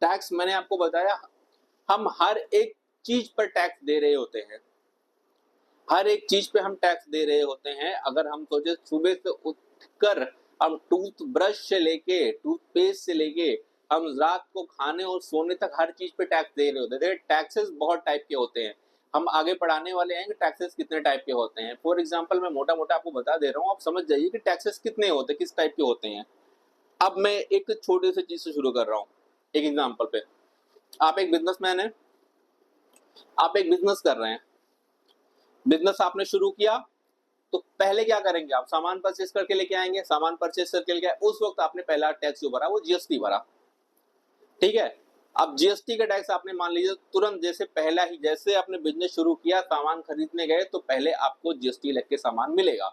Tax मैंने आपको बताया, हम हर एक चीज पर टैक्स दे रहे होते हैं, हर एक चीज पे हम टैक्स दे रहे होते हैं। अगर हम सोचे सुबह से उठकर हम टूथब्रश से लेके टूथपेस्ट से लेके हम रात को खाने और सोने तक हर चीज पे टैक्स दे रहे होते थे। टैक्सेस बहुत टाइप के होते हैं, हम आगे पढ़ाने वाले हैं कि टैक्सेस कितने टाइप के होते हैं। फॉर एग्जाम्पल मैं मोटा मोटा आपको बता दे रहा हूँ, आप समझ जाइए कि टैक्सेस कितने होते हैं, किस टाइप के होते हैं। अब मैं एक छोटी सी चीज से शुरू कर रहा हूँ, एक एग्जाम्पल पे। आप एक बिजनेसमैन है, आप एक बिजनेस कर रहे हैं, बिजनेस आपने शुरू किया, तो पहले क्या करेंगे, आप सामान परचेस करके लेके आएंगे, सामान परचेस करके लेके आए, उस वक्त आपने पहला टैक्स जो भरा वो जीएसटी भरा, ठीक है। अब जीएसटी का टैक्स आपने मान लीजिए तुरंत जैसे पहला ही, जैसे आपने बिजनेस शुरू किया, सामान खरीदने गए तो पहले आपको जीएसटी लग के सामान मिलेगा,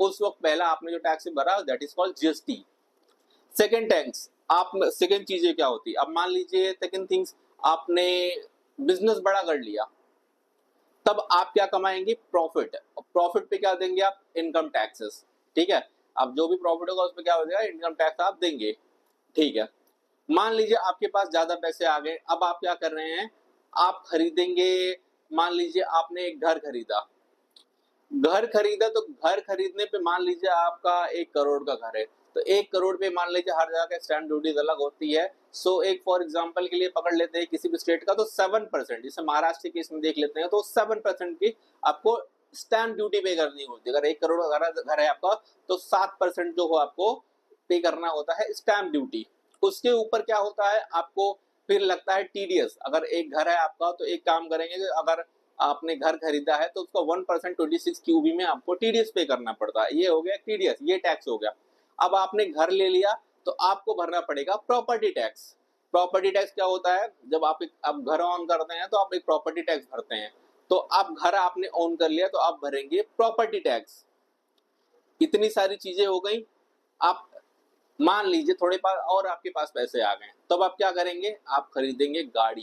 उस वक्त पहला आपने जो टैक्स भरा that is called GST. Second tax, आप सेकेंड चीजें क्या होती है, अब मान लीजिए सेकेंड थिंग्स, आपने बिजनेस बड़ा कर लिया, तब आप क्या कमाएंगे, प्रॉफिट। प्रॉफिट पे क्या देंगे आप, इनकम टैक्सेस, ठीक है। अब जो भी प्रॉफिट होगा उस पर क्या हो जाएगा, इनकम टैक्स आप देंगे, ठीक है। मान लीजिए आपके पास ज्यादा पैसे आ गए, अब आप क्या कर रहे हैं, आप खरीदेंगे, मान लीजिए आपने एक घर खरीदा, घर खरीदा तो घर खरीदने पे मान लीजिए आपका 1 करोड़ का घर है, तो 1 करोड़ पे मान लीजिए हर जगह का स्टैंप ड्यूटी अलग होती है। सो एक फॉर एग्जांपल के लिए पकड़ लेते हैं किसी भी स्टेट का, तो 7%, जैसे महाराष्ट्र के केस में देख लेते हैं तो 7% की आपको स्टैंप ड्यूटी पे करनी होती है। अगर 1 करोड़ का घर है आपका तो 7% जो हो आपको पे करना होता है स्टैंप ड्यूटी। उसके ऊपर क्या होता है, आपको फिर लगता है टीडीएस। अगर एक घर है आपका तो एक काम करेंगे कि अगर आपने घर खरीदा है तो उसका 1% 26 क्यूबी में आपको टीडीएस पे करना पड़ता है, ये हो गया टीडीएस, ये टैक्स हो गया। अब आपने घर ले लिया तो आपको भरना पड़ेगा प्रॉपर्टी टैक्स। प्रॉपर्टी टैक्स क्या होता है, जब आप घर ऑन करते हैं तो आप एक प्रॉपर्टी टैक्स भरते हैं, तो आप घर आपने ऑन कर लिया तो आप भरेंगे प्रॉपर्टी टैक्स। इतनी सारी चीजें हो गई। आप मान लीजिए थोड़े पास और आपके पास पैसे आ गए, तब आप क्या करेंगे, आप खरीदेंगे गाड़ी,